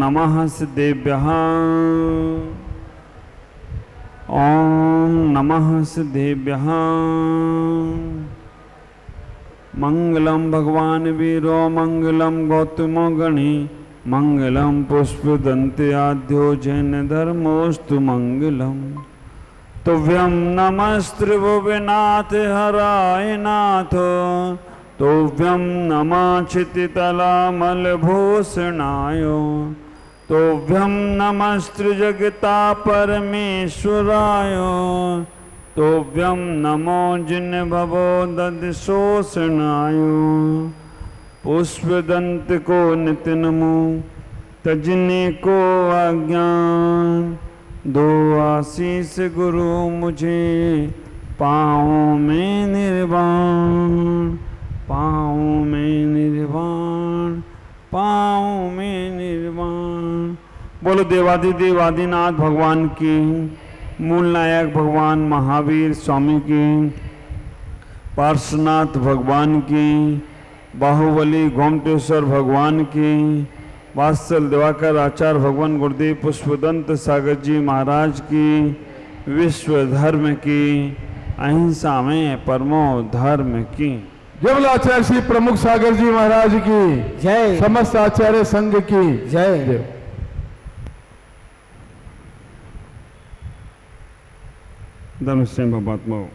नमः सिद्धेभ्यः। ओम नमः सिद्धेभ्यः। मंगलम भगवान वीरो मंगलम गौतमो गणी मंगलम पुष्पदन्ते आद्यो जैन धर्मोस्तु मंगलम। तुभ्यं नमस्त्रिभुवनाथ हराय नाथ। तुभ्यं नमः क्षितितलामलभूषणाय। तुभ्यं नमस्त्रिजगता परमेश्वराय। तुभ्यं नमो जिन्भवो दधिशोषणाय। पुष्पदंत को नित्य नमो तजने को अज्ञान। दो आशीष गुरु मुझे पाँव में निर्वाण। पाँव में निर्वाण। पाँव में निर्वाण। बोलो देवाधिदेव आदिनाथ भगवान की, मूल नायक भगवान महावीर स्वामी की, पार्श्वनाथ भगवान की, बाहुबली गोमटेश्वर भगवान की, वात्सल दिवाकर आचार्य भगवान गुरुदेव पुष्पदंत सागर जी महाराज की, विश्व धर्म की, अहिंसा में परमो धर्म की। जय बोलो आचार्य श्री प्रमुख सागर जी महाराज की जय। समस्त आचार्य संघ की जय। धर्मसेन महात्माओं,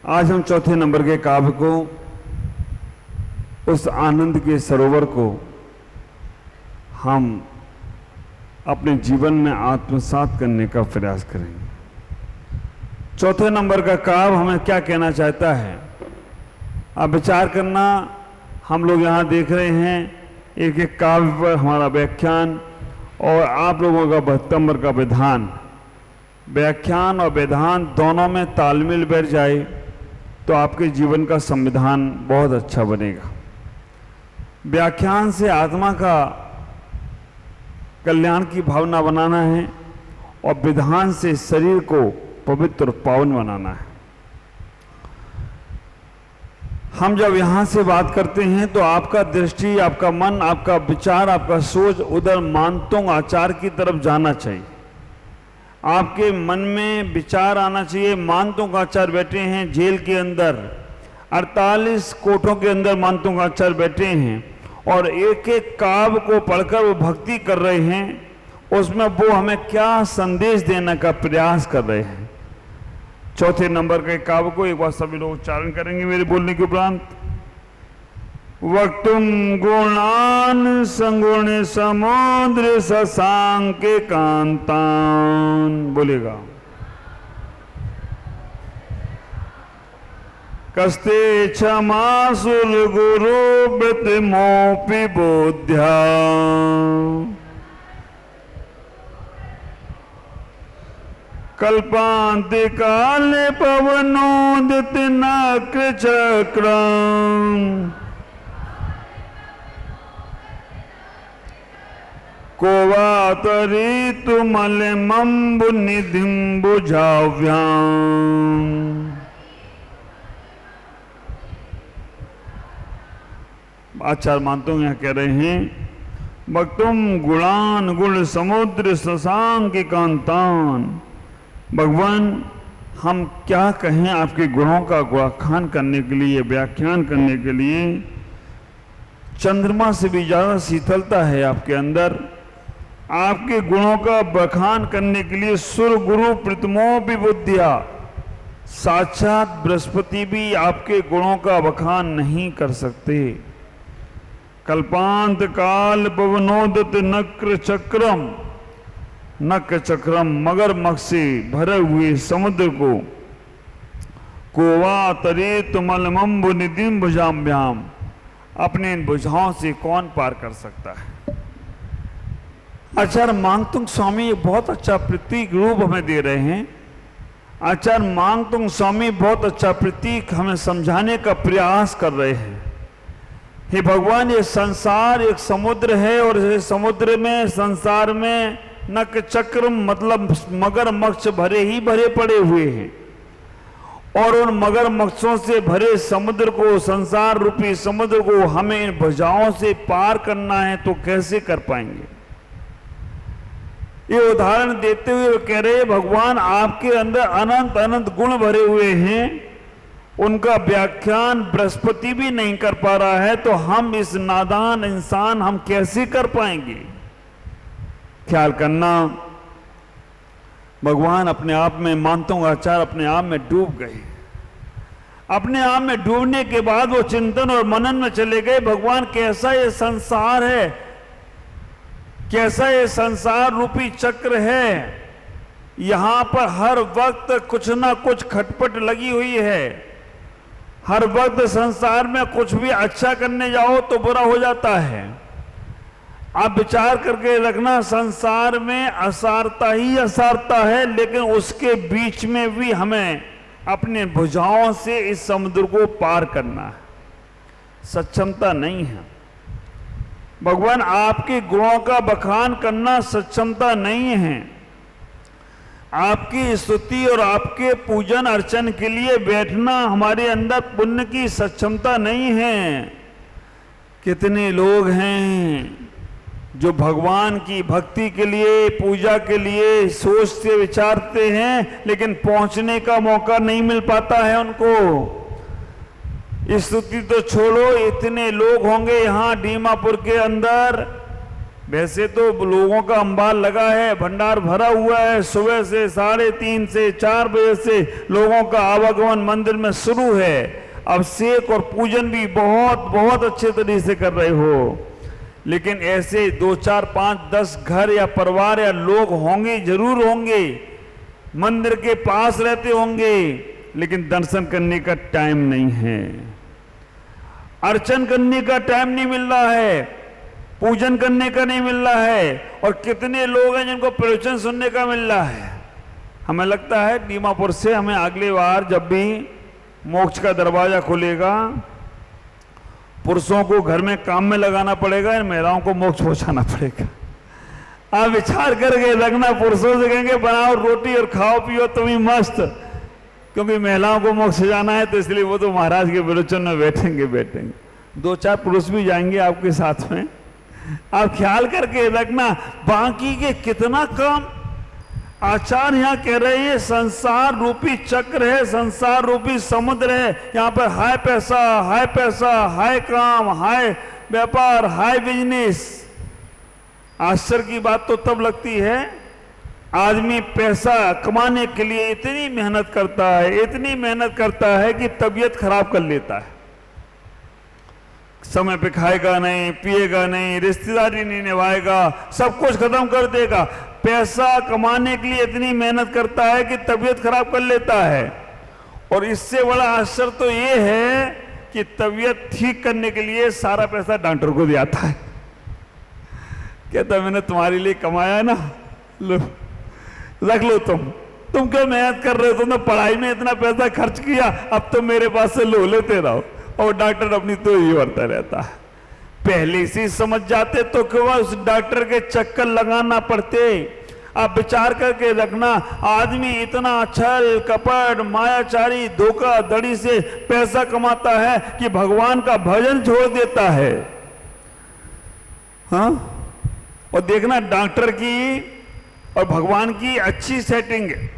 आज हम चौथे नंबर के काव्य को, उस आनंद के सरोवर को हम अपने जीवन में आत्मसात करने का प्रयास करेंगे। चौथे नंबर का काव्य हमें क्या कहना चाहता है, आप विचार करना। हम लोग यहाँ देख रहे हैं एक एक काव्य पर हमारा व्याख्यान और आप लोगों का 72 नंबर का विधान। व्याख्यान और विधान दोनों में तालमेल बैठ जाए तो आपके जीवन का संविधान बहुत अच्छा बनेगा। व्याख्यान से आत्मा का कल्याण की भावना बनाना है और विधान से शरीर को पवित्र और पावन बनाना है। हम जब यहां से बात करते हैं तो आपका दृष्टि, आपका मन, आपका विचार, आपका सोच उधर मानतों आचार की तरफ जाना चाहिए। आपके मन में विचार आना चाहिए। मानतों का आचार बैठे हैं जेल के अंदर, 48 कोठों के अंदर मानतों का आचार बैठे हैं और एक एक काव्य को पढ़कर वो भक्ति कर रहे हैं। उसमें वो हमें क्या संदेश देने का प्रयास कर रहे हैं। चौथे नंबर के काव्य को एक बार सभी लोग उच्चारण करेंगे मेरे बोलने के उपरांत। वक्तुम गुणान संगुण समुद्र शशांक कांतान। बोलेगा कस्ते क्षमासुर गुरु व्रत मोपि बोध्या। कल्पांत काले पवनोदित नक्र चक्रम। कोवातरी तुमल मम्बु निधिम बुझाव्याम। आचार्य मानते हैं, कह रहे हैं भक्तुम गुणान गुण समुद्र शशांक कांतान। भगवान हम क्या कहें आपके गुणों का गुणाखान करने के लिए, व्याख्यान करने के लिए। चंद्रमा से भी ज्यादा शीतलता है आपके अंदर। आपके गुणों का बखान करने के लिए सुर गुरु प्रतमो भी बुद्धिया, साक्षात बृहस्पति भी आपके गुणों का बखान नहीं कर सकते। कल्पांत काल पवनोदत नक्र चक्रम। नक्र चक्रम मगरमच्छ से भरे हुए समुद्र को, कोवा तरे तुमलमंबु निधिम भुजाम्याम, अपने इन भुजाओं से कौन पार कर सकता है। आचार्य मांगतुंग स्वामी बहुत अच्छा प्रतीक रूप हमें दे रहे हैं। आचार्य मांगतुंग स्वामी बहुत अच्छा प्रतीक हमें समझाने का प्रयास कर रहे हैं। हे भगवान, ये संसार एक समुद्र है और इस समुद्र में, संसार में नक चक्र मतलब मगरमच्छ भरे ही भरे पड़े हुए हैं और उन मगरमच्छों से भरे समुद्र को, संसार रूपी समुद्र को हमें इन भुजाओं से पार करना है तो कैसे कर पाएंगे। ये उदाहरण देते हुए वो कह रहे भगवान आपके अंदर अनंत अनंत गुण भरे हुए हैं, उनका व्याख्यान बृहस्पति भी नहीं कर पा रहा है, तो हम इस नादान इंसान हम कैसे कर पाएंगे। ख्याल करना, भगवान अपने आप में, मानता हूं आचार्य अपने आप में डूब गए। अपने आप में डूबने के बाद वो चिंतन और मनन में चले गए, भगवान कैसा ये संसार है, कैसा ये संसार रूपी चक्र है, यहां पर हर वक्त कुछ ना कुछ खटपट लगी हुई है, हर वक्त संसार में कुछ भी अच्छा करने जाओ तो बुरा हो जाता है। आप विचार करके रखना, संसार में असारता ही असारता है, लेकिन उसके बीच में भी हमें अपने भुजाओं से इस समुद्र को पार करना है, सक्षमता नहीं है। भगवान आपके गुणों का बखान करना सक्षमता नहीं है, आपकी स्तुति और आपके पूजन अर्चन के लिए बैठना हमारे अंदर पुण्य की सक्षमता नहीं है। कितने लोग हैं जो भगवान की भक्ति के लिए, पूजा के लिए सोचते विचारते हैं, लेकिन पहुंचने का मौका नहीं मिल पाता है उनको। स्तुति तो छोड़ो, इतने लोग होंगे यहाँ दीमापुर के अंदर, वैसे तो लोगों का अंबार लगा है, भंडार भरा हुआ है, सुबह से 3:30 से 4 बजे से लोगों का आवागमन मंदिर में शुरू है। अभिषेक और पूजन भी बहुत बहुत अच्छे तरीके से कर रहे हो, लेकिन ऐसे 2, 4, 5, 10 घर या परिवार या लोग होंगे, जरूर होंगे, मंदिर के पास रहते होंगे, लेकिन दर्शन करने का टाइम नहीं है, अर्चन करने का टाइम नहीं मिल रहा है, पूजन करने का नहीं मिल रहा है। और कितने लोग हैं जिनको प्रवचन सुनने का मिल रहा है। हमें लगता है दीमापुर से हमें अगली बार जब भी मोक्ष का दरवाजा खुलेगा, पुरुषों को घर में काम में लगाना पड़ेगा, महिलाओं को मोक्ष पहुंचाना पड़ेगा। आप विचार करके रखना, पुरुषों से कहेंगे बनाओ रोटी और खाओ पियो तुम ही मस्त, क्योंकि महिलाओं को मोक्ष जाना है, तो इसलिए वो तो महाराज के विरोचन में बैठेंगे। 2-4 पुरुष भी जाएंगे आपके साथ में। आप ख्याल करके रखना, बाकी के कितना काम। आचार्य यहाँ कह रहे हैं संसार रूपी चक्र है, संसार रूपी समुद्र है, यहाँ पर हाय पैसा, हाय काम, हाय व्यापार, हाय बिजनेस। आश्चर्य की बात तो तब लगती है, आदमी पैसा कमाने के लिए इतनी मेहनत करता है कि तबीयत खराब कर लेता है। समय पे खाएगा नहीं, पिएगा नहीं, रिश्तेदारी नहीं निभाएगा, सब कुछ खत्म कर देगा। पैसा कमाने के लिए इतनी मेहनत करता है कि तबीयत खराब कर लेता है। और इससे बड़ा आश्चर्य तो ये है कि तबीयत ठीक करने के लिए सारा पैसा डॉक्टर को दिया है। कहता मैंने तुम्हारे लिए कमाया ना, लो रख लो, तुम क्यों मेहनत कर रहे हो, तुमने पढ़ाई में इतना पैसा खर्च किया, अब तो मेरे पास से लो लेते रहो। और डॉक्टर अपनी तो ही बढ़ता रहता है। पहले से समझ जाते तो क्यों उस डॉक्टर के चक्कर लगाना पड़ते। आप विचार करके रखना, आदमी इतना छल कपट मायाचारी धोखाधड़ी से पैसा कमाता है कि भगवान का भजन छोड़ देता है। हाँ, और देखना डॉक्टर की और भगवान की अच्छी सेटिंग है।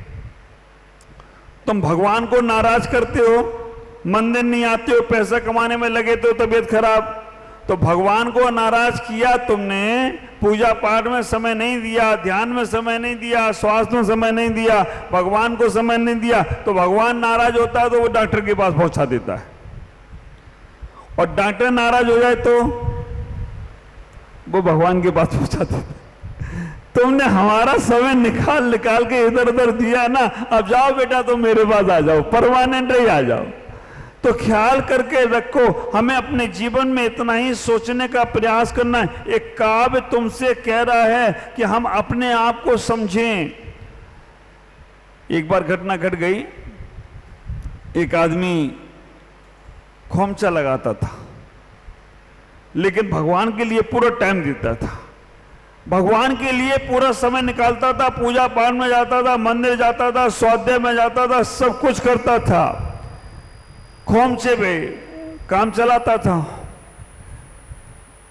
तुम भगवान को नाराज करते हो, मंदिर नहीं आते हो, पैसा कमाने में लगे तो तबीयत खराब, तो भगवान को नाराज किया तुमने, पूजा पाठ में समय नहीं दिया, ध्यान में समय नहीं दिया, स्वास्थ्य में समय नहीं दिया, भगवान को समय नहीं दिया, तो भगवान नाराज होता है तो वो डॉक्टर के पास पहुंचा देता है। और डॉक्टर नाराज हो जाए तो वो भगवान के पास पहुंचा देता है। तुमने हमारा समय निकाल के इधर उधर दिया ना, अब जाओ बेटा तुम मेरे पास आ जाओ, परमानेंट ही आ जाओ। तो ख्याल करके रखो, हमें अपने जीवन में इतना ही सोचने का प्रयास करना है। एक काव्य तुमसे कह रहा है कि हम अपने आप को समझें। एक बार घटना घट गई, एक आदमी खोमचा लगाता था, लेकिन भगवान के लिए पूरा टाइम देता था, भगवान के लिए पूरा समय निकालता था, पूजा पाठ में जाता था, मंदिर जाता था, स्वाध्याय में जाता था, सब कुछ करता था। खोमचे पे काम चलाता था।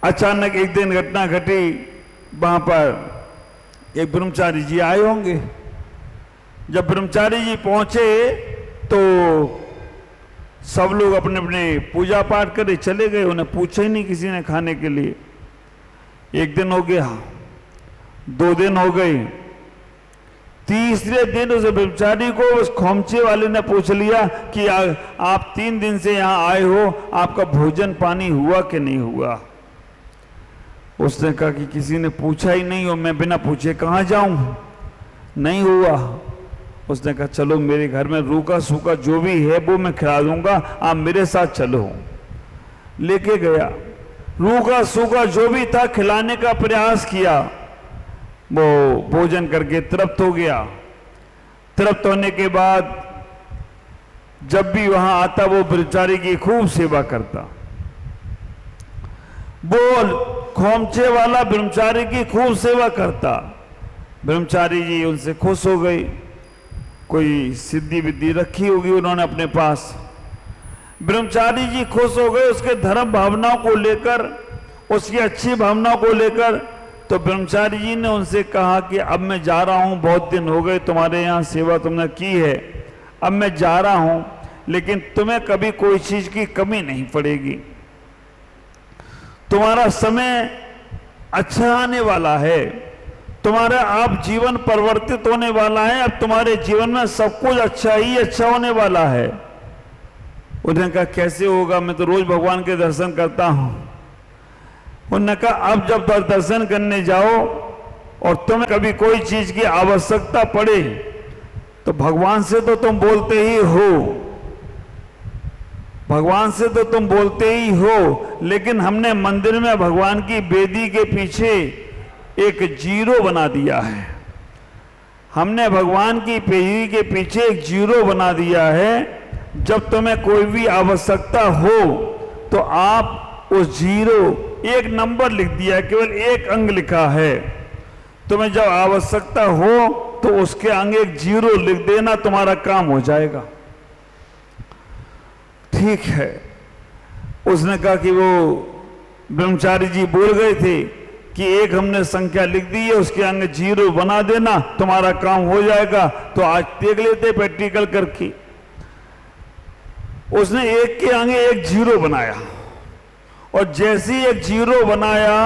अचानक एक दिन घटना घटी, वहां पर एक ब्रह्मचारी जी आए होंगे। जब ब्रह्मचारी जी पहुंचे तो सब लोग अपने अपने पूजा पाठ करे चले गए, उन्हें पूछा ही नहीं किसी ने खाने के लिए। एक दिन हो गया, 2 दिन हो गए, तीसरे दिन उस ब्रह्मचारी को उस खोमचे वाले ने पूछ लिया कि आप 3 दिन से यहां आए हो, आपका भोजन पानी हुआ कि नहीं हुआ? उसने कहा कि किसी ने पूछा ही नहीं और मैं बिना पूछे कहां जाऊं, नहीं हुआ। उसने कहा चलो मेरे घर में रूखा सूखा जो भी है वो मैं खिला दूंगा, आप मेरे साथ चलो। लेके गया, रूखा सूखा जो भी था खिलाने का प्रयास किया। वो भोजन करके तृप्त हो गया। तृप्त होने के बाद जब भी वहां आता वो ब्रह्मचारी की खूब सेवा करता। वो खोमचे वाला ब्रह्मचारी की खूब सेवा करता। ब्रह्मचारी जी उनसे खुश हो गई, कोई सिद्धि विद्धि रखी होगी उन्होंने अपने पास। ब्रह्मचारी जी खुश हो गए उसके धर्म भावनाओं को लेकर, उसकी अच्छी भावनाओं को लेकर। तो ब्रह्मचारी जी ने उनसे कहा कि अब मैं जा रहा हूं, बहुत दिन हो गए तुम्हारे यहां सेवा तुमने की है, अब मैं जा रहा हूं, लेकिन तुम्हें कभी कोई चीज की कमी नहीं पड़ेगी। तुम्हारा समय अच्छा आने वाला है, तुम्हारा आप जीवन परिवर्तित होने वाला है, अब तुम्हारे जीवन में सब कुछ अच्छा ही अच्छा होने वाला है। उन्होंने कहा कैसे होगा, मैं तो रोज भगवान के दर्शन करता हूं। उन्होंने कहा अब जब दर्शन करने जाओ और तुम्हें कभी कोई चीज की आवश्यकता पड़े तो भगवान से तो तुम बोलते ही हो, भगवान से तो तुम बोलते ही हो, लेकिन हमने मंदिर में भगवान की वेदी के पीछे एक जीरो बना दिया है। हमने भगवान की वेदी के पीछे एक जीरो बना दिया है। जब तुम्हें कोई भी आवश्यकता हो तो आप उस जीरो, एक नंबर लिख दिया है, केवल एक अंक लिखा है। तुम्हें जब आवश्यकता हो तो उसके आगे एक जीरो लिख देना, तुम्हारा काम हो जाएगा। ठीक है। उसने कहा कि वो ब्रह्मचारी जी बोल गए थे कि एक हमने संख्या लिख दी है, उसके आगे जीरो बना देना, तुम्हारा काम हो जाएगा। तो आज देख लेते प्रैक्टिकल करके। उसने एक के आगे एक जीरो बनाया और जैसे ही एक जीरो बनाया,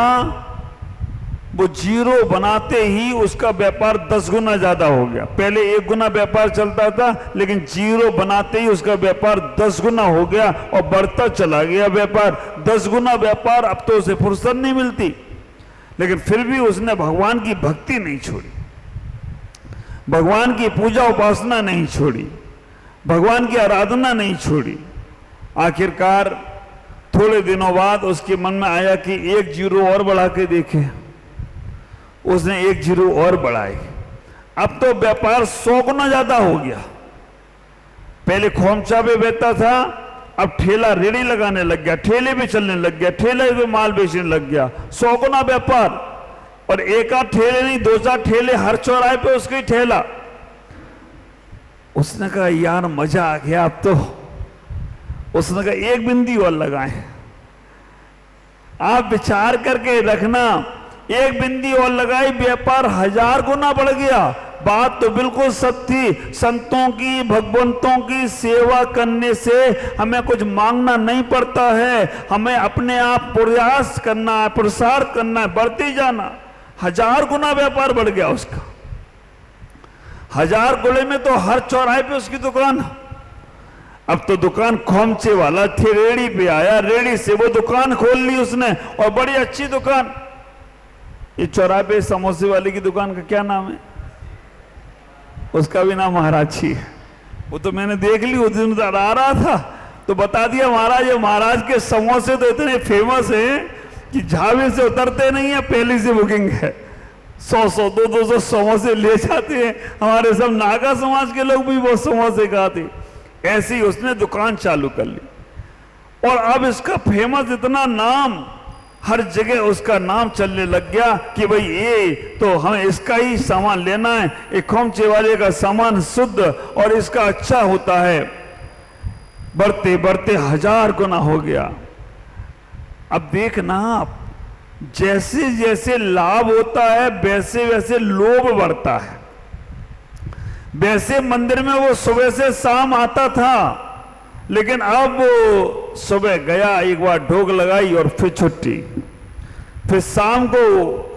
वो जीरो बनाते ही उसका व्यापार 10 गुना ज्यादा हो गया। पहले 1 गुना व्यापार चलता था, लेकिन जीरो बनाते ही उसका व्यापार 10 गुना हो गया और बढ़ता चला गया व्यापार। 10 गुना व्यापार। अब तो उसे फुर्सत नहीं मिलती, लेकिन फिर भी उसने भगवान की भक्ति नहीं छोड़ी, भगवान की पूजा उपासना नहीं छोड़ी, भगवान की आराधना नहीं छोड़ी। आखिरकार थोड़े दिनों बाद उसके मन में आया कि एक जीरो और बढ़ा के देखे। उसने एक जीरो और बढ़ाई। अब तो व्यापार 100 गुना ज्यादा हो गया। पहले खोमचा पे बेचता था, अब ठेला रेड़ी लगाने लग गया, ठेले पे चलने लग गया, ठेले पे माल बेचने लग गया। 100 गुना व्यापार। और एक आध ठेले नहीं, 2-4 ठेले, हर चौराहे पे उसकी ठेला। उसने कहा यार मजा आ गया अब तो। उसने कहा एक बिंदी और लगाएं। आप विचार करके रखना, एक बिंदी और लगाई, व्यापार 1000 गुना बढ़ गया। बात तो बिल्कुल सत्य थी। संतों की, भगवंतों की सेवा करने से हमें कुछ मांगना नहीं पड़ता है, हमें अपने आप प्रयास करना है, पुरुषार्थ करना है, बढ़ते जाना। 1000 गुना व्यापार बढ़ गया उसका। 1000 गुणे में तो हर चौराहे पे उसकी दुकान। अब तो दुकान खोमचे वाला थे, रेड़ी पे आया, रेड़ी से वो दुकान खोल ली उसने, और बड़ी अच्छी दुकान। ये चौराहे पे समोसे वाले की दुकान का क्या नाम है? उसका भी नाम महाराज है। वो तो मैंने देख ली, उस दिन आ रहा था तो बता दिया महाराज, ये महाराज के समोसे तो इतने फेमस हैं कि झावे से उतरते नहीं है, पहले से बुकिंग है। 100-100, 200 समोसे ले जाते हैं। हमारे सब नागा समाज के लोग भी वो समोसे खाते। ऐसे ही उसने दुकान चालू कर ली और अब इसका फेमस इतना नाम, हर जगह उसका नाम चलने लग गया कि भाई ये तो हमें इसका ही सामान लेना है, एक खोमचे वाले का सामान शुद्ध और इसका अच्छा होता है। बढ़ते बढ़ते 1000 गुना हो गया। अब देखना आप, जैसे जैसे लाभ होता है वैसे वैसे लोभ बढ़ता है। वैसे मंदिर में वो सुबह से शाम आता था, लेकिन अब वो सुबह गया, एक बार ढोक लगाई और फिर छुट्टी, फिर शाम को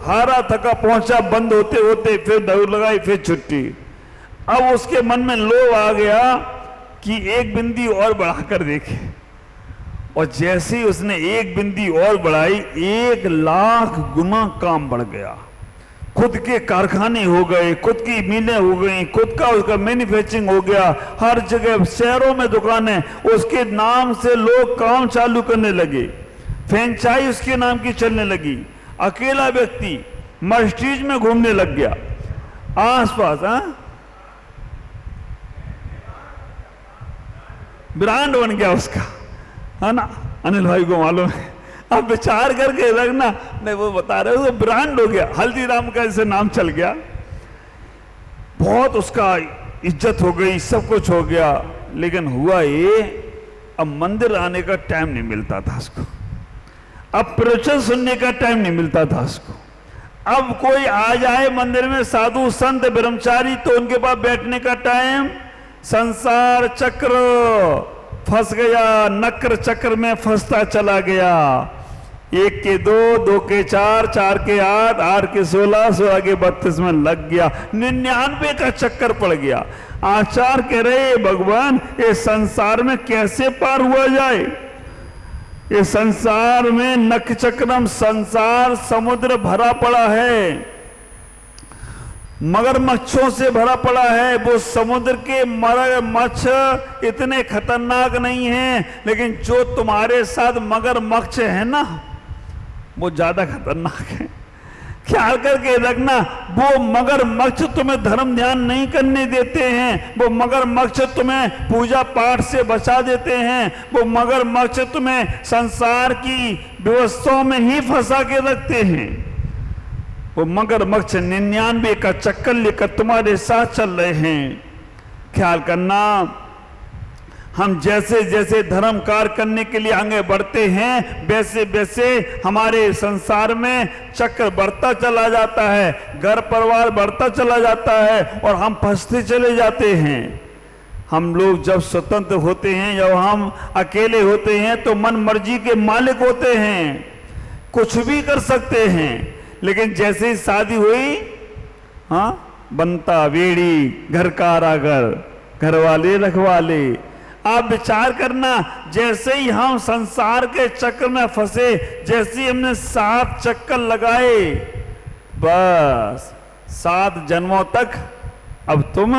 हारा थका पहुंचा, बंद होते होते फिर दौड़ लगाई, फिर छुट्टी। अब उसके मन में लोभ आ गया कि एक बिंदी और बढ़ाकर देखे, और जैसे ही उसने एक बिंदी और बढ़ाई 1,00,000 गुना काम बढ़ गया। खुद के कारखाने हो गए, खुद की मिलें हो गई, खुद का उसका मैन्युफैक्चरिंग हो गया, हर जगह शहरों में दुकानें, उसके नाम से लोग काम चालू करने लगे, फ्रेंचाइज उसके नाम की चलने लगी। अकेला व्यक्ति मर्सिडीज में घूमने लग गया आसपास, ब्रांड बन गया उसका, है ना। अनिल भाई को मालूम है। अब विचार करके रखना, नहीं वो बता रहे हो, तो ब्रांड हो गया, हल्दीराम का ऐसे नाम चल गया, बहुत उसका इज्जत हो गई, सब कुछ हो गया। लेकिन हुआ ये, अब मंदिर आने का टाइम नहीं मिलता था उसको, अब प्रवचन सुनने का टाइम नहीं मिलता था उसको। अब कोई आ जाए मंदिर में, साधु संत ब्रह्मचारी, तो उनके पास बैठने का टाइम, संसार चक्र फंस गया, नक्र चक्र में फंसता चला गया। 1 के 2, 2 के 4, 4 के 8, 8 के 16, 16 के 32 में लग गया, 99 का चक्कर पड़ गया। आचार्य कह रहे भगवान, ये संसार में कैसे पार हुआ जाए? ये संसार में नख चक्रम, संसार समुद्र भरा पड़ा है, मगरमच्छों से भरा पड़ा है। वो समुद्र के मगरमच्छ इतने खतरनाक नहीं हैं, लेकिन जो तुम्हारे साथ मगरमच्छ है ना, वो ज्यादा खतरनाक है। ख्याल करके रखना, वो मगरमच्छ तुम्हें धर्म ध्यान नहीं करने देते हैं, वो मगरमच्छ तुम्हें पूजा पाठ से बचा देते हैं, वो मगरमच्छ तुम्हें संसार की व्यवस्थाओं में ही फंसा के रखते हैं। वो मगरमच्छ 99 का चक्कर लेकर तुम्हारे साथ चल रहे हैं। ख्याल करना, हम जैसे जैसे धर्म कार्य करने के लिए आगे बढ़ते हैं, वैसे वैसे हमारे संसार में चक्र बढ़ता चला जाता है, घर परिवार बढ़ता चला जाता है, और हम फंसते चले जाते हैं। हम लोग जब स्वतंत्र होते हैं, जब हम अकेले होते हैं, तो मन मर्जी के मालिक होते हैं, कुछ भी कर सकते हैं। लेकिन जैसे ही शादी हुई, बनता बेड़ी, घर कारागर, घर वाले रखवाले। आप विचार करना, जैसे ही हम संसार के चक्कर में फंसे, जैसे ही हमने 7 चक्कर लगाए, बस 7 जन्मों तक अब तुम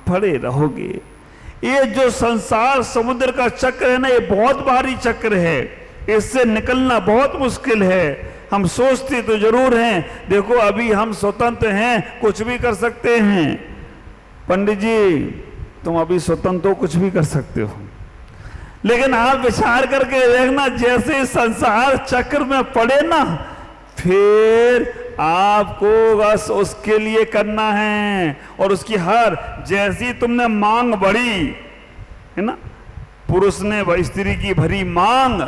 पड़े रहोगे। ये जो संसार समुद्र का चक्र है ना, ये बहुत भारी चक्र है, इससे निकलना बहुत मुश्किल है। हम सोचते तो जरूर हैं, देखो अभी हम स्वतंत्र हैं, कुछ भी कर सकते हैं। पंडित जी, तुम अभी स्वतंत्र हो, कुछ भी कर सकते हो, लेकिन आप विचार करके देखना, जैसे संसार चक्र में पड़े ना, फिर आपको बस उसके लिए करना है। और उसकी हर, जैसी तुमने मांग बढ़ी है ना, पुरुष ने स्त्री की भरी मांग,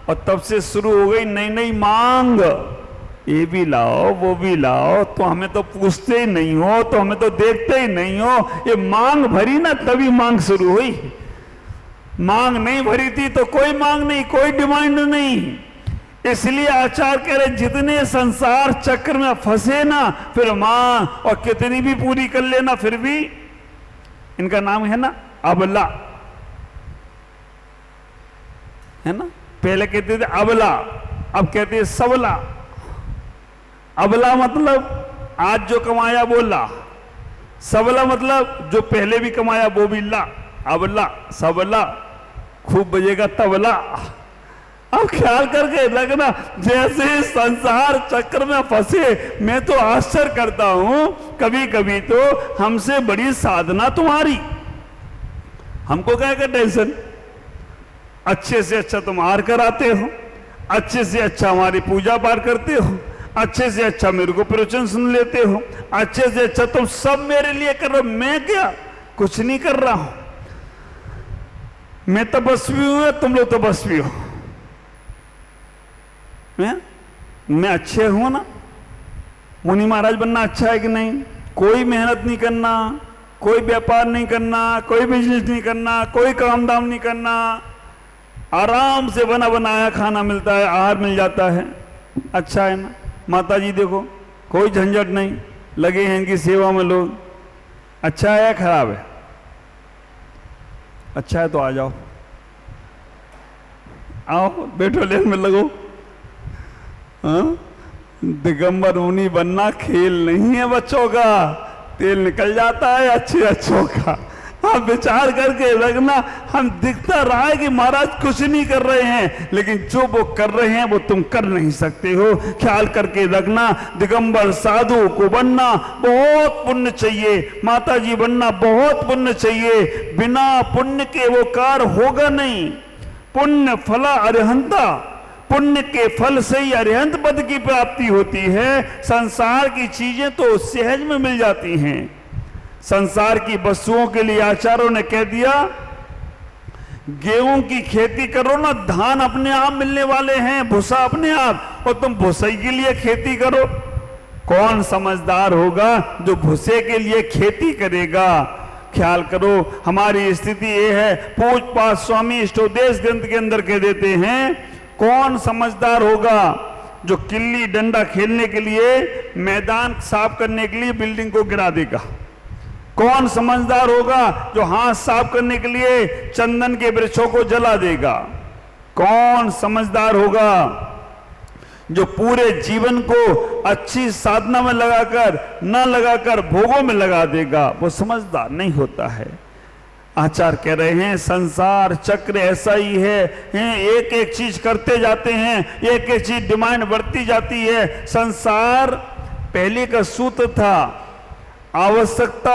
और तब से शुरू हो गई नई नई मांग, ये भी लाओ वो भी लाओ, तो हमें तो पूछते ही नहीं हो, तो हमें तो देखते ही नहीं हो। ये मांग भरी ना, तभी मांग शुरू हुई। मांग नहीं भरी थी तो कोई मांग नहीं, कोई डिमांड नहीं। इसलिए आचार्य कह रहे, जितने संसार चक्र में फंसे ना, फिर मांग और कितनी भी पूरी कर लेना, फिर भी इनका नाम है ना अबला, है ना। पहले कहते थे अबला, अब कहते हैं सबला। अबला मतलब आज जो कमाया वो ला, सबला मतलब जो पहले भी कमाया वो भी ला। अबला सबला, खूब बजेगा तबला। अब ख्याल करके रखना, जैसे संसार चक्र में फंसे, मैं तो आश्चर्य करता हूं, कभी कभी तो हमसे बड़ी साधना तुम्हारी, हमको क्या का टेंशन। अच्छे से अच्छा तुम आहार कराते हो, अच्छे से अच्छा हमारी पूजा पाठ करते हो, अच्छे से अच्छा मेरे को प्रवचन सुन लेते हो, अच्छे से अच्छा तुम सब मेरे लिए कर रहे हो, मैं क्या कुछ नहीं कर रहा हूं। मैं तपस्वी हूं, तुम लोग तपस्वी हो। मैं अच्छे हूं ना? मुनि महाराज बनना अच्छा है कि नहीं? कोई मेहनत नहीं करना, कोई व्यापार नहीं करना, कोई बिजनेस नहीं करना, कोई काम दाम नहीं करना, आराम से बना बनाया खाना मिलता है, आहार मिल जाता है, अच्छा है ना? माता जी देखो, कोई झंझट नहीं, लगे हैं इनकी सेवा में लोग। अच्छा है या खराब है? अच्छा है तो आ जाओ, आओ बैठो, लेन में लगो। हाँ, दिगंबर मुनि बनना खेल नहीं है बच्चों का, तेल निकल जाता है अच्छे अच्छों का। आप विचार करके रखना, हम दिखता रहा है कि महाराज कुछ नहीं कर रहे हैं, लेकिन जो वो कर रहे हैं वो तुम कर नहीं सकते हो। ख्याल करके रखना, दिगंबर साधु को बनना बहुत पुण्य चाहिए, माता जी बनना बहुत पुण्य चाहिए। बिना पुण्य के वो कार्य होगा नहीं। पुण्य फला अरिहंता, पुण्य के फल से ही अरिहंत पद की प्राप्ति होती है। संसार की चीजें तो सहज में मिल जाती हैं। संसार की वस्तुओं के लिए आचार्यों ने कह दिया, गेहूं की खेती करो ना, धान अपने आप मिलने वाले हैं, भूसा अपने आप, और तुम भूसे के लिए खेती करो। कौन समझदार होगा जो भूसे के लिए खेती करेगा? ख्याल करो, हमारी स्थिति ये है। पूजपाठ स्वामी इष्टोपदेश ग्रंथ के अंदर कह देते हैं, कौन समझदार होगा जो किल्ली डंडा खेलने के लिए, मैदान साफ करने के लिए बिल्डिंग को गिरा देगा? कौन समझदार होगा जो हाथ साफ करने के लिए चंदन के वृक्षों को जला देगा? कौन समझदार होगा जो पूरे जीवन को अच्छी साधना में लगाकर, न लगाकर भोगों में लगा देगा? वो समझदार नहीं होता है। आचार्य कह रहे हैं, संसार चक्र ऐसा ही है, एक एक चीज करते जाते हैं, एक एक चीज डिमांड बढ़ती जाती है। संसार पहले का सूत्र था, आवश्यकता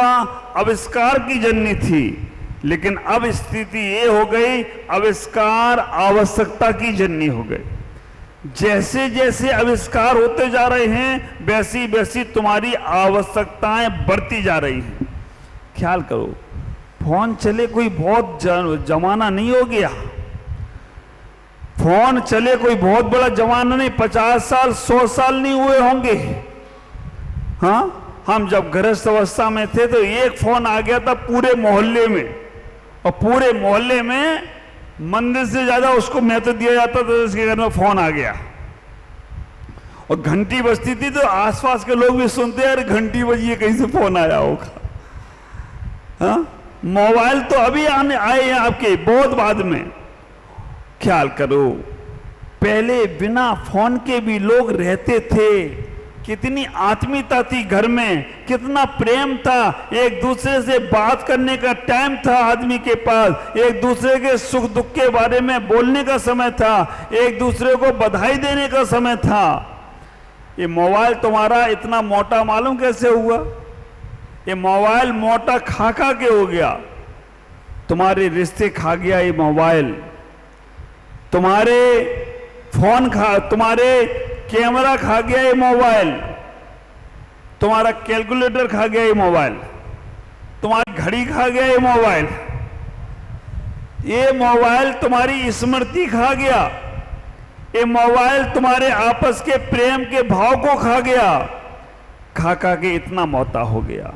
आविष्कार की जननी थी, लेकिन अब स्थिति ये हो गई, आविष्कार आवश्यकता की जननी हो गई। जैसे जैसे आविष्कार होते जा रहे हैं, वैसी वैसी तुम्हारी आवश्यकताएं बढ़ती जा रही हैं। ख्याल करो, फोन चले कोई बहुत जमाना नहीं हो गया, फोन चले कोई बहुत बड़ा जमाना नहीं, 50 साल 100 साल नहीं हुए होंगे। हाँ, हम जब गृहस्थ अवस्था में थे तो एक फोन आ गया था पूरे मोहल्ले में, और पूरे मोहल्ले में मंदिर से ज्यादा उसको महत्व दिया जाता था। उसके घर में फोन आ गया और घंटी बजती थी तो आसपास के लोग भी सुनते हैं, अरे घंटी बजी है, कहीं से फोन आया होगा। हाँ, मोबाइल तो अभी आने आए हैं आपके, बहुत बाद में। ख्याल करो, पहले बिना फोन के भी लोग रहते थे। कितनी आत्मीयता थी घर में, कितना प्रेम था, एक दूसरे से बात करने का टाइम था आदमी के पास, एक दूसरे के सुख दुख के बारे में बोलने का समय था, एक दूसरे को बधाई देने का समय था। ये मोबाइल तुम्हारा इतना मोटा मालूम कैसे हुआ? ये मोबाइल मोटा खा खा के हो गया। तुम्हारे रिश्ते खा गया ये मोबाइल, तुम्हारे फोन खा, तुम्हारे कैमरा खा गया ये मोबाइल, तुम्हारा कैलकुलेटर खा गया ये मोबाइल, तुम्हारी घड़ी खा गया ये मोबाइल, ये मोबाइल तुम्हारी स्मृति खा गया, ये मोबाइल तुम्हारे आपस के प्रेम के भाव को खा गया। खा खा के इतना मोटा हो गया।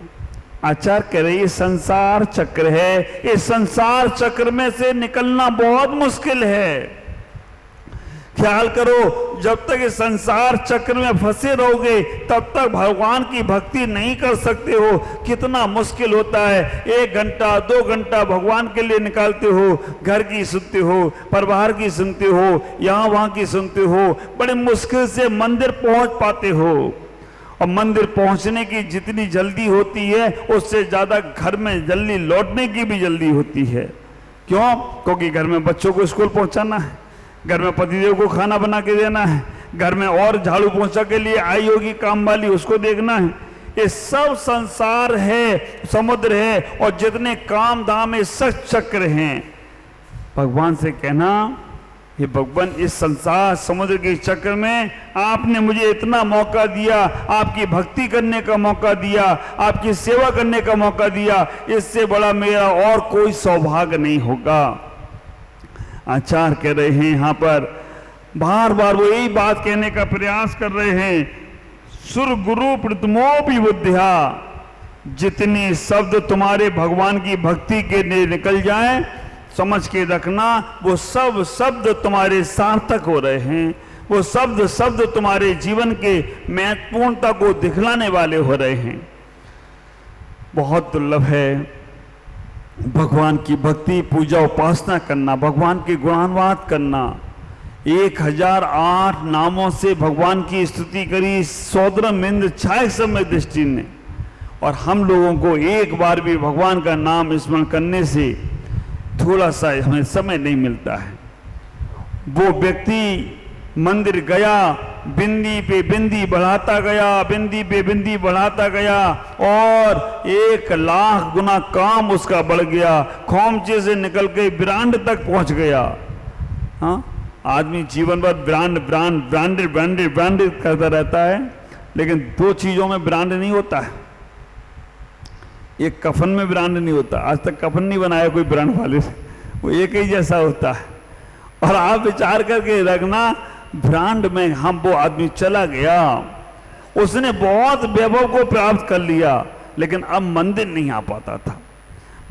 आचार्य कह रहे ये संसार चक्र है, इस संसार चक्र में से निकलना बहुत मुश्किल है। ख्याल करो, जब तक इस संसार चक्र में फंसे रहोगे तब तक भगवान की भक्ति नहीं कर सकते हो। कितना मुश्किल होता है, 1 घंटा 2 घंटा भगवान के लिए निकालते हो, घर की सुनते हो, परिवार की सुनते हो, यहाँ वहाँ की सुनते हो, बड़े मुश्किल से मंदिर पहुँच पाते हो। और मंदिर पहुँचने की जितनी जल्दी होती है उससे ज़्यादा घर में जल्दी लौटने की भी जल्दी होती है। क्यों? क्योंकि घर में बच्चों को स्कूल पहुँचाना है, घर में पतिदेव को खाना बना के देना है, घर में और झाड़ू पोंछा के लिए आई होगी काम वाली, उसको देखना है। ये सब संसार है, समुद्र है, और जितने काम धाम ये सब चक्र हैं। भगवान से कहना, ये भगवान इस संसार समुद्र के चक्र में आपने मुझे इतना मौका दिया, आपकी भक्ति करने का मौका दिया, आपकी सेवा करने का मौका दिया, इससे बड़ा मेरा और कोई सौभाग्य नहीं होगा। आचार्य कह रहे हैं यहां पर, बार बार वो यही बात कहने का प्रयास कर रहे हैं, सुर गुरु प्रथमोपि बुद्धिया, जितनी शब्द तुम्हारे भगवान की भक्ति के निकल जाए, समझ के रखना वो सब शब्द तुम्हारे सार्थक हो रहे हैं, वो शब्द तुम्हारे जीवन के महत्वपूर्णता को दिखलाने वाले हो रहे हैं। बहुत दुर्लभ है भगवान की भक्ति, पूजा, उपासना करना, भगवान की गुणानुवाद करना। 1008 नामों से भगवान की स्तुति करी सौद्रम इंद्र छाय समय दृष्टि ने, और हम लोगों को एक बार भी भगवान का नाम स्मरण करने से थोड़ा सा हमें समय नहीं मिलता है। वो व्यक्ति मंदिर गया, बिंदी पे बिंदी बढ़ाता गया, बिंदी पे बिंदी बढ़ाता गया, और 1,00,000 गुना काम उसका बढ़ गया, खोमचे से निकल के ब्रांड तक पहुंच गया। हाँ, आदमी जीवन भर ब्रांडेड करता रहता है, लेकिन 2 चीजों में ब्रांड नहीं होता है। एक कफन में ब्रांड नहीं होता, आज तक कफन नहीं बनाया कोई ब्रांड वाले से, वो एक ही जैसा होता है। और आप विचार करके रखना, ब्रांड में हम वो आदमी चला गया, उसने बहुत वैभव को प्राप्त कर लिया, लेकिन अब मंदिर नहीं आ पाता था,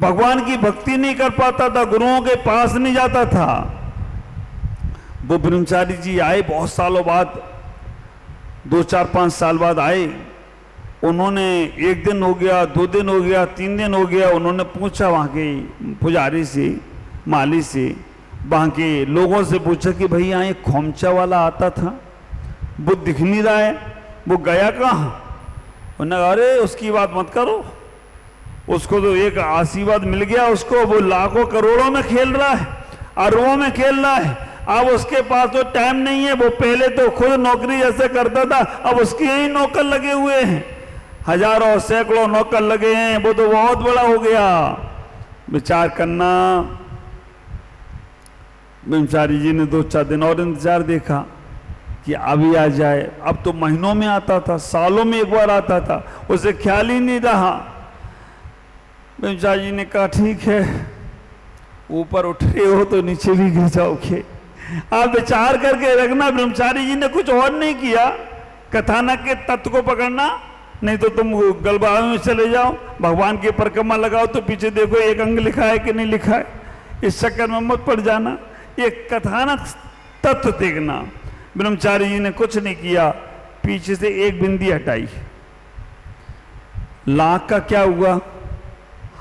भगवान की भक्ति नहीं कर पाता था, गुरुओं के पास नहीं जाता था। वो ब्रह्मचारी जी आए बहुत सालों बाद, 2, 4, 5 साल बाद आए। उन्होंने 1 दिन हो गया, 2 दिन हो गया, 3 दिन हो गया, उन्होंने पूछा वहाँ के पुजारी से, माली से, वहाँ के लोगों से पूछा कि भाई यहाँ एक खोमचा वाला आता था, वो दिख नहीं रहा है, वो गया कहाँ? उन्होंने, अरे उसकी बात मत करो, उसको तो एक आशीर्वाद मिल गया, उसको वो लाखों करोड़ों में खेल रहा है, अरबों में खेल रहा है। अब उसके पास तो टाइम नहीं है, वो पहले तो खुद नौकरी जैसे करता था, अब उसके ही नौकर लगे हुए हैं, हजारों सैकड़ों नौकर लगे हैं, वो तो बहुत बड़ा हो गया। विचार करना, ब्रह्मचारी जी ने 2-4 दिन और इंतजार देखा कि अभी आ जाए। अब तो महीनों में आता था, सालों में एक बार आता था, उसे ख्याल ही नहीं रहा। ब्रह्मचारी जी ने कहा, ठीक है, ऊपर उठ रहे हो तो नीचे भी गिर जाओगे। आप विचार करके रखना, ब्रह्मचारी जी ने कुछ और नहीं किया, कथानक के तत्व को पकड़ना, नहीं तो तुम गलबाव में चले जाओ, भगवान की परिक्रमा लगाओ तो पीछे देखो एक अंग लिखा है कि नहीं लिखा है, इस चक्कर में मत पड़ जाना। एक कथानक तत्व देखना। ब्रह्मचारी जी ने कुछ नहीं किया, पीछे से एक बिंदी हटाई, लाख का क्या हुआ,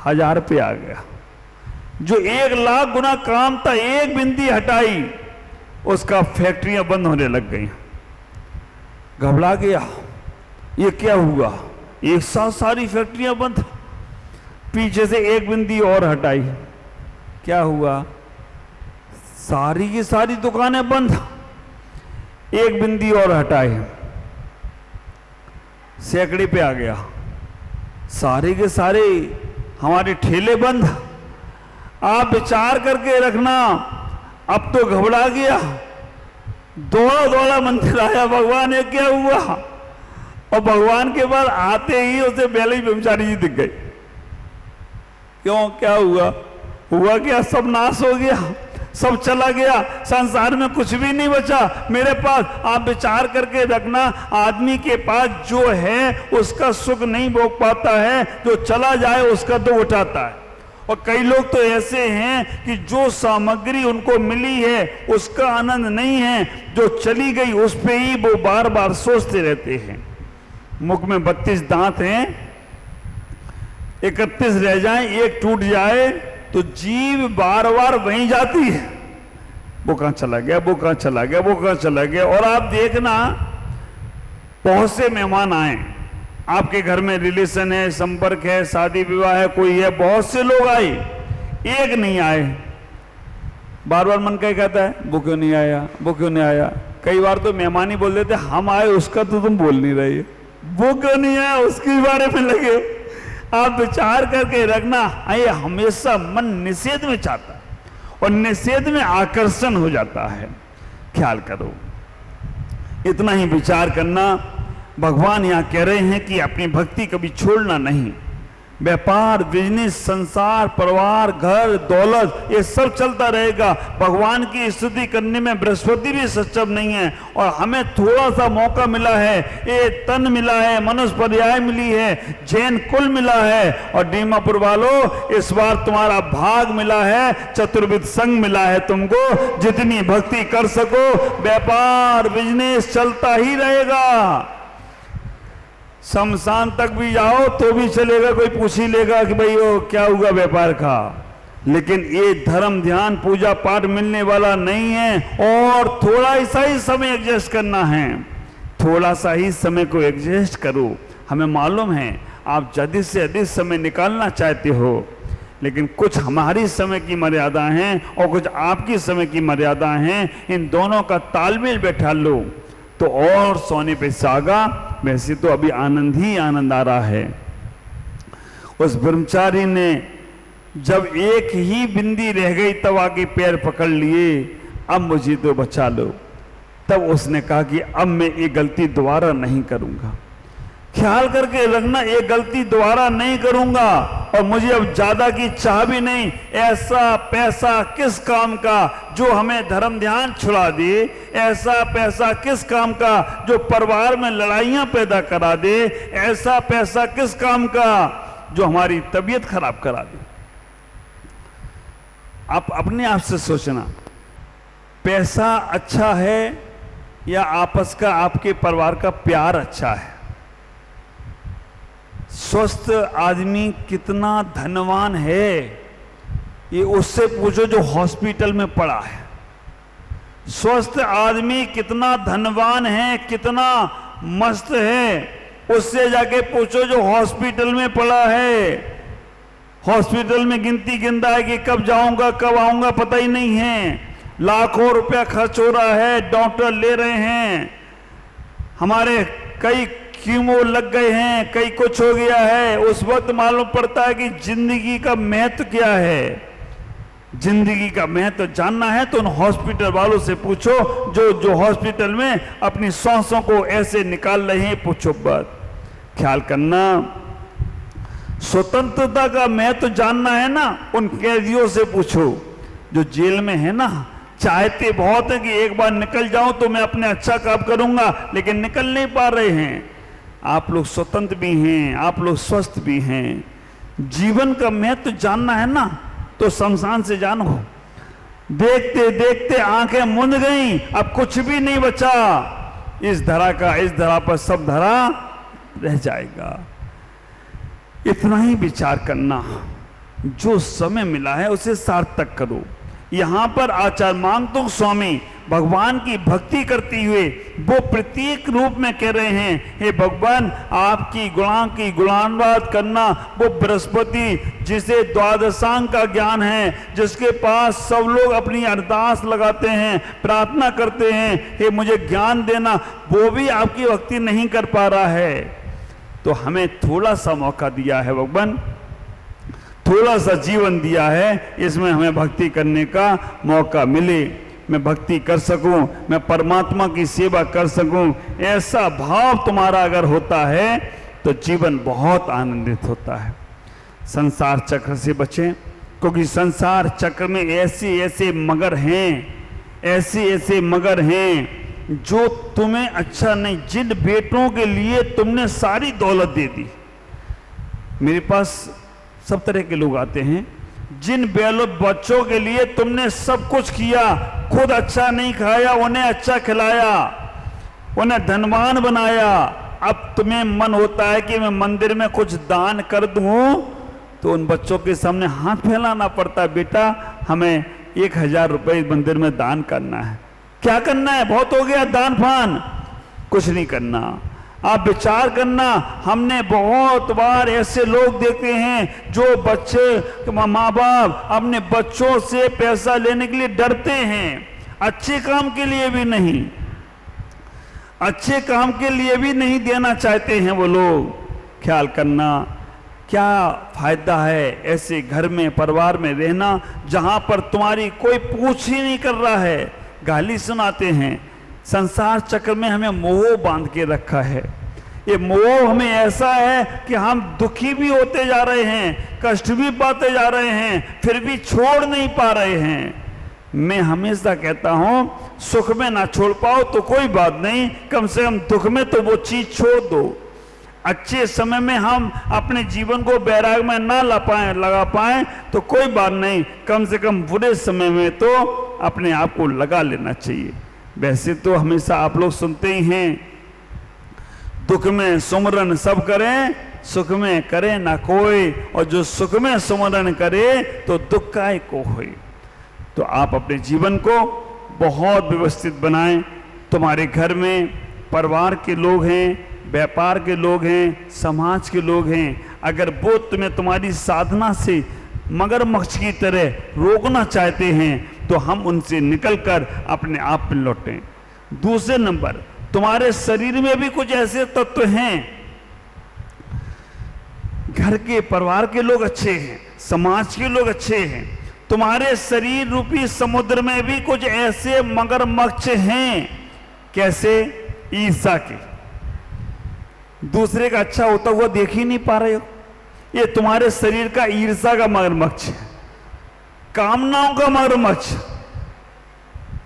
1000 पे आ गया। जो 1,00,000 गुना काम था, एक बिंदी हटाई, उसका फैक्ट्रियां बंद होने लग गई। घबरा गया, ये क्या हुआ, एक साथ सारी फैक्ट्रियां बंद। पीछे से एक बिंदी और हटाई, क्या हुआ, सारी की सारी दुकानें बंद। एक बिंदी और हटाई, सैकड़े पे आ गया, सारे के सारे हमारे ठेले बंद। आप विचार करके रखना, अब तो घबरा गया, दौड़ा दौड़ा मंदिर आया, भगवान ये क्या हुआ, और भगवान के पास आते ही उसे पहले ही ब्रह्मचारी जी दिख गए। क्यों, क्या हुआ, हुआ क्या, सब नाश हो गया, सब चला गया, संसार में कुछ भी नहीं बचा मेरे पास। आप विचार करके रखना, आदमी के पास जो है उसका सुख नहीं भोग पाता है, जो चला जाए उसका तो उठाता है। और कई लोग तो ऐसे हैं कि जो सामग्री उनको मिली है उसका आनंद नहीं है, जो चली गई उस पे ही वो बार बार सोचते रहते हैं। मुख में 32 दांत हैं, 31 रह जाएं, एक टूट जाए तो जीव बार बार वहीं जाती है, वो कहां चला गया, वो कहां चला गया, वो कहां चला गया। और आप देखना, बहुत से मेहमान आए आपके घर में, रिलेशन है, संपर्क है, शादी विवाह है, कोई है, बहुत से लोग आए, एक नहीं आए, बार बार मन क्या कहता है, वो क्यों नहीं आया, वो क्यों नहीं आया। कई बार तो मेहमान ही बोल देते, हम आए उसका तो तुम बोल नहीं रही, वो क्यों नहीं आया उसके बारे में लगे। आप विचार करके रखना, ये हमेशा मन निषेध में चाहता है और निषेध में आकर्षण हो जाता है। ख्याल करो, इतना ही विचार करना। भगवान यहाँ कह रहे हैं कि अपनी भक्ति कभी छोड़ना नहीं, व्यापार, बिजनेस, संसार, परिवार, घर, दौलत, ये सब चलता रहेगा। भगवान की स्तुति करने में बृहस्पति भी सक्षम नहीं है और हमें थोड़ा सा मौका मिला है, ये तन मिला है, मनुष्य पर्याय मिली है, जैन कुल मिला है। और डीमापुर वालों, इस बार तुम्हारा भाग मिला है, चतुर्विध संघ मिला है तुमको। जितनी भक्ति कर सको, व्यापार, बिजनेस चलता ही रहेगा। शमशान तक भी जाओ तो भी चलेगा, कोई पूछ ही लेगा कि भाई वो क्या हुआ व्यापार का। लेकिन ये धर्म, ध्यान, पूजा पाठ मिलने वाला नहीं है। और थोड़ा सा ही समय एडजस्ट करना है, थोड़ा सा ही समय को एडजस्ट करो। हमें मालूम है आप जल्दी से अधिक समय निकालना चाहते हो, लेकिन कुछ हमारी समय की मर्यादा हैं और कुछ आपकी समय की मर्यादा हैं। इन दोनों का तालमेल बैठा लो तो और सोने पे सागा। वैसे तो अभी आनंद ही आनंद आ रहा है। उस ब्रह्मचारी ने जब एक ही बिंदी रह गई तब आके पैर पकड़ लिए, अब मुझे तो बचा लो। तब उसने कहा कि अब मैं ये गलती दोबारा नहीं करूंगा। ख्याल करके रखना, ये गलती दोबारा नहीं करूंगा और मुझे अब ज्यादा की चाह भी नहीं। ऐसा पैसा किस काम का जो हमें धर्म ध्यान छुड़ा दे, ऐसा पैसा किस काम का जो परिवार में लड़ाइयां पैदा करा दे, ऐसा पैसा किस काम का जो हमारी तबीयत खराब करा दे। आप अपने आप से सोचना, पैसा अच्छा है या आपस का आपके परिवार का प्यार अच्छा है? स्वस्थ आदमी कितना धनवान है ये उससे पूछो जो हॉस्पिटल में पड़ा है। स्वस्थ आदमी कितना धनवान है, कितना मस्त है, उससे जाके पूछो जो हॉस्पिटल में पड़ा है। हॉस्पिटल में गिनती गिनता है कि कब जाऊंगा कब आऊंगा पता ही नहीं है। लाखों रुपया खर्च हो रहा है, डॉक्टर ले रहे हैं, हमारे कई कीमो लग गए हैं, कई कुछ हो गया है। उस वक्त मालूम पड़ता है कि जिंदगी का महत्व क्या है। जिंदगी का महत्व जानना है तो उन हॉस्पिटल वालों से पूछो जो हॉस्पिटल में अपनी सांसों को ऐसे निकाल रहे हैं। पूछो बात, ख्याल करना। स्वतंत्रता का महत्व जानना है ना, उन कैदियों से पूछो जो जेल में है ना। चाहते बहुत है कि एक बार निकल जाऊं तो मैं अपने अच्छा काम करूंगा, लेकिन निकल नहीं पा रहे हैं। आप लोग स्वतंत्र भी हैं, आप लोग स्वस्थ भी हैं। जीवन का महत्व जानना है ना तो शमशान से जानो। देखते देखते आंखें मूंद गई, अब कुछ भी नहीं बचा। इस धरा का, इस धरा पर सब धरा रह जाएगा। इतना ही विचार करना, जो समय मिला है उसे सार्थक करो। यहां पर आचार्य मांगतुंग स्वामी भगवान की भक्ति करते हुए वो प्रत्येक रूप में कह रहे हैं, हे भगवान आपकी गुणा की गुणानुवाद करना। वो बृहस्पति जिसे द्वादशांग का ज्ञान है, जिसके पास सब लोग अपनी अरदास लगाते हैं, प्रार्थना करते हैं, हे मुझे ज्ञान देना, वो भी आपकी भक्ति नहीं कर पा रहा है। तो हमें थोड़ा सा मौका दिया है भगवान, थोड़ा सा जीवन दिया है, इसमें हमें भक्ति करने का मौका मिले। मैं भक्ति कर सकूं, मैं परमात्मा की सेवा कर सकूं, ऐसा भाव तुम्हारा अगर होता है तो जीवन बहुत आनंदित होता है। संसार चक्र से बचें, क्योंकि संसार चक्र में ऐसे ऐसे मगर हैं, ऐसे ऐसे मगर हैं जो तुम्हें अच्छा नहीं, जिन बेटों के लिए तुमने सारी दौलत दे दी। मेरे पास सब तरह के लोग आते हैं, जिन बच्चों के लिए तुमने सब कुछ किया, खुद अच्छा नहीं खाया, उन्हें अच्छा खिलाया, उन्हें धनवान बनाया। अब तुम्हें मन होता है कि मैं मंदिर में कुछ दान कर दूं, तो उन बच्चों के सामने हाथ फैलाना पड़ता है, बेटा हमें 1000 रुपए मंदिर में दान करना है। क्या करना है, बहुत हो गया दान फान, कुछ नहीं करना। आप विचार करना, हमने बहुत बार ऐसे लोग देखे हैं जो बच्चे, माँ बाप अपने बच्चों से पैसा लेने के लिए डरते हैं, अच्छे काम के लिए भी नहीं, अच्छे काम के लिए भी नहीं देना चाहते हैं वो लोग। ख्याल करना, क्या फायदा है ऐसे घर में, परिवार में रहना जहां पर तुम्हारी कोई पूछ ही नहीं कर रहा है, गाली सुनाते हैं। संसार चक्र में हमें मोह बांध के रखा है। ये मोह हमें ऐसा है कि हम दुखी भी होते जा रहे हैं, कष्ट भी पाते जा रहे हैं, फिर भी छोड़ नहीं पा रहे हैं। मैं हमेशा कहता हूं, सुख में ना छोड़ पाओ तो कोई बात नहीं, कम से कम दुख में तो वो चीज छोड़ दो। अच्छे समय में हम अपने जीवन को बैराग में ना लगा पाए तो कोई बात नहीं, कम से कम बुरे समय में तो अपने आप को लगा लेना चाहिए। वैसे तो हमेशा आप लोग सुनते ही हैं, दुख में सुमरन सब करें, सुख में करे ना कोई, और जो सुख में सुमरन करे तो दुख का को होए। तो आप अपने जीवन को बहुत व्यवस्थित बनाएं। तुम्हारे घर में परिवार के लोग हैं, व्यापार के लोग हैं, समाज के लोग हैं, अगर वो तुम्हें तुम्हारी साधना से मगरमच्छ की तरह रोकना चाहते हैं तो हम उनसे निकलकर अपने आप में लौटें। दूसरे नंबर, तुम्हारे शरीर में भी कुछ ऐसे तत्व हैं, घर के परिवार के लोग अच्छे हैं, समाज के लोग अच्छे हैं, तुम्हारे शरीर रूपी समुद्र में भी कुछ ऐसे मगरमच्छ हैं। कैसे? ईर्ष्या के, दूसरे का अच्छा होता हुआ देख ही नहीं पा रहे हो, ये तुम्हारे शरीर का ईर्ष्या का मगरमच्छ है। कामनाओं का मगरमच्छ,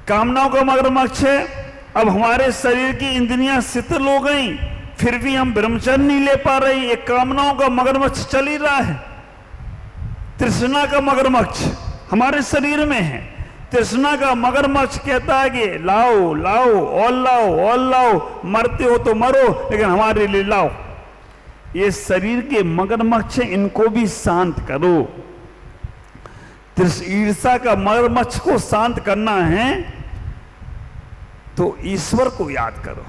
कामनाओं का मगरमच्छ है। अब हमारे शरीर की इंद्रियां शिथिल हो गई, फिर भी हम ब्रह्मचर्य नहीं ले पा रहे, ये कामनाओं का मगरमच्छ चल ही रहा है। तृष्णा का मगरमच्छ हमारे शरीर में है। तृष्णा का मगरमच्छ कहता है कि लाओ लाओ और लाओ और लाओ, मरते हो तो मरो लेकिन हमारे लिए लाओ। ये शरीर के मगरमच्छ, इनको भी शांत करो। ईर्ष्या का मगरमच्छ को शांत करना है तो ईश्वर को याद करो।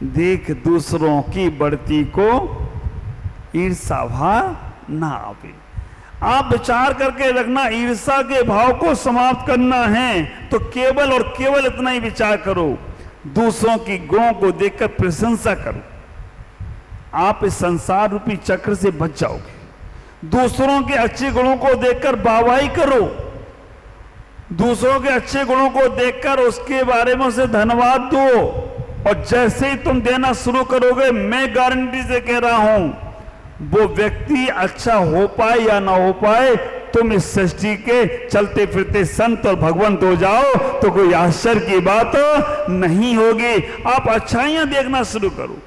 देख दूसरों की बढ़ती को ईर्ष्या भाव ना आवे। आप विचार करके रखना, ईर्ष्या के भाव को समाप्त करना है तो केवल और केवल इतना ही विचार करो, दूसरों की गुणों को देखकर प्रशंसा करो। आप इस संसार रूपी चक्र से बच जाओगे। दूसरों के अच्छे गुणों को देखकर वाहवाही करो, दूसरों के अच्छे गुणों को देखकर उसके बारे में उसे धन्यवाद दो, और जैसे ही तुम देना शुरू करोगे, मैं गारंटी से कह रहा हूं, वो व्यक्ति अच्छा हो पाए या ना हो पाए, तुम इस सृष्टि के चलते फिरते संत और भगवंत हो जाओ तो कोई आश्चर्य की बात नहीं होगी। आप अच्छाइयां देखना शुरू करो।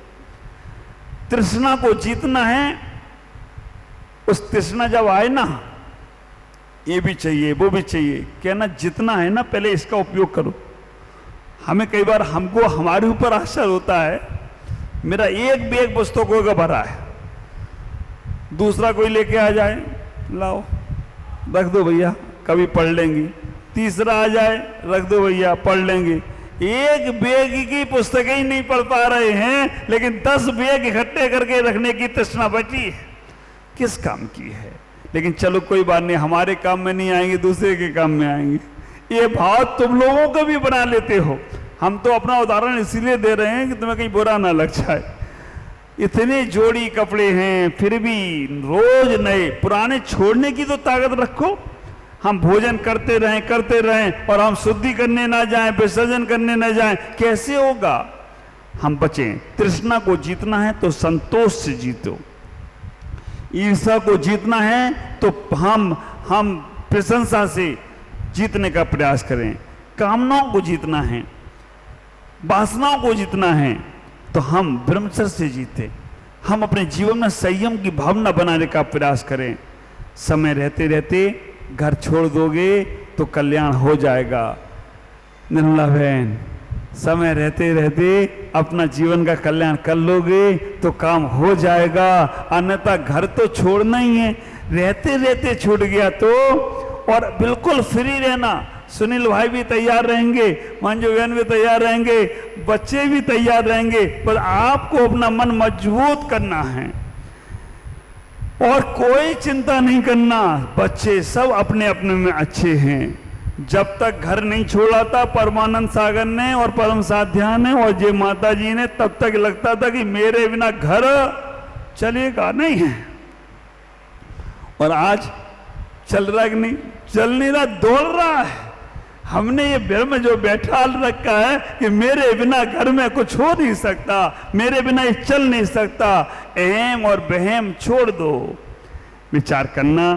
तृष्णा को जीतना है, उस तृष्णा जब आए ना, ये भी चाहिए वो भी चाहिए, कहना जितना है ना पहले इसका उपयोग करो। हमें कई बार हमको हमारे ऊपर आश्चर्य होता है, मेरा एक बैग पुस्तकों का भरा है, दूसरा कोई लेके आ जाए, लाओ रख दो भैया कभी पढ़ लेंगे, तीसरा आ जाए रख दो भैया पढ़ लेंगे। एक बैग की पुस्तकें ही नहीं पढ़ पा रहे हैं, लेकिन 10 बैग इकट्ठे करके रखने की तृष्णा बची है, किस काम की है। लेकिन चलो कोई बात नहीं, हमारे काम में नहीं आएंगे, दूसरे के काम में आएंगे। ये भाव तुम लोगों को भी बना लेते हो। हम तो अपना उदाहरण इसीलिए दे रहे हैं कि तुम्हें कहीं बुरा ना लग जाए। इतने जोड़ी कपड़े हैं फिर भी रोज नए, पुराने छोड़ने की तो ताकत रखो। हम भोजन करते रहें और हम शुद्धि करने ना जाएं, विसर्जन करने ना जाएं, कैसे होगा। हम बचें। तृष्णा को जीतना है तो संतोष से जीतो, ईर्ष्या को जीतना है तो हम प्रशंसा से जीतने का प्रयास करें। कामनाओं को जीतना है, वासनाओं को जीतना है तो हम ब्रह्मचर्य से जीते। हम अपने जीवन में संयम की भावना बनाने का प्रयास करें। समय रहते रहते घर छोड़ दोगे तो कल्याण हो जाएगा। निर्मला बहन, समय रहते रहते अपना जीवन का कल्याण कर लोगे तो काम हो जाएगा, अन्यथा घर तो छोड़ना ही है। रहते रहते छूट गया तो, और बिल्कुल फ्री रहना। सुनील भाई भी तैयार रहेंगे, मंजू बहन भी तैयार रहेंगे, बच्चे भी तैयार रहेंगे, पर आपको अपना मन मजबूत करना है और कोई चिंता नहीं करना। बच्चे सब अपने अपने में अच्छे हैं। जब तक घर नहीं छोड़ा था परमानंद सागर ने और परम साध्या ने और जय माता जी ने, तब तक लगता था कि मेरे बिना घर चलेगा नहीं है। और आज चल रहा है कि नहीं? चल नहीं रहा, दौड़ रहा है। हमने ये भ्रम जो बैठा रखा है कि मेरे बिना घर में कुछ हो नहीं सकता, मेरे बिना ये चल नहीं सकता। अहम और बहम छोड़ दो, विचार करना।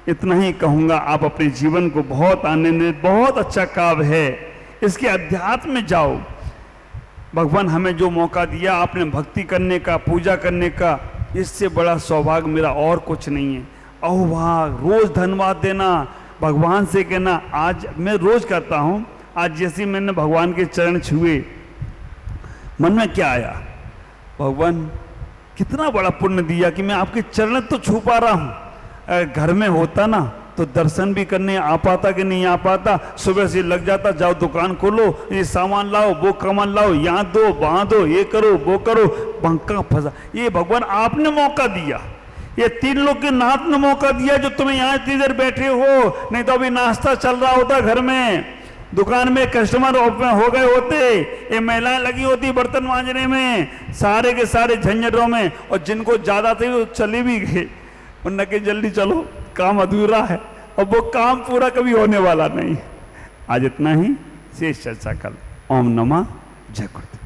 इतना ही कहूंगा, आप अपने जीवन को बहुत आनंदित, बहुत अच्छा काव्य है, इसके अध्यात्म में जाओ। भगवान हमें जो मौका दिया आपने भक्ति करने का, पूजा करने का, इससे बड़ा सौभाग्य मेरा और कुछ नहीं है। अहोभाग, रोज धन्यवाद देना, भगवान से कहना। आज मैं रोज करता हूँ, आज जैसे मैंने भगवान के चरण छुए, मन में क्या आया, भगवान कितना बड़ा पुण्य दिया कि मैं आपके चरण तो छू पा रहा हूँ। घर में होता ना तो दर्शन भी करने आ पाता कि नहीं आ पाता। सुबह से लग जाता, जाओ दुकान खोलो, ये सामान लाओ, वो सामान लाओ, यहाँ दो वहाँ दो, ये करो वो करो, बंका फंसा। ये भगवान आपने मौका दिया, ये तीन लोग के नाथ ने मौका दिया जो तुम्हें यहाँ इतनी देर बैठे हो। नहीं तो अभी नाश्ता चल रहा होता घर में, दुकान में कस्टमर हो गए होते, ये महिलाएं लगी होती बर्तन मांजने में, सारे के सारे झंझटों में। और जिनको ज्यादा थे वो चले भी गए, उन्होंने कि जल्दी चलो, काम अधूरा है। अब वो काम पूरा कभी होने वाला नहीं। आज इतना ही, शेष चर्चा कल। ओम नमः जय गुरुदेव।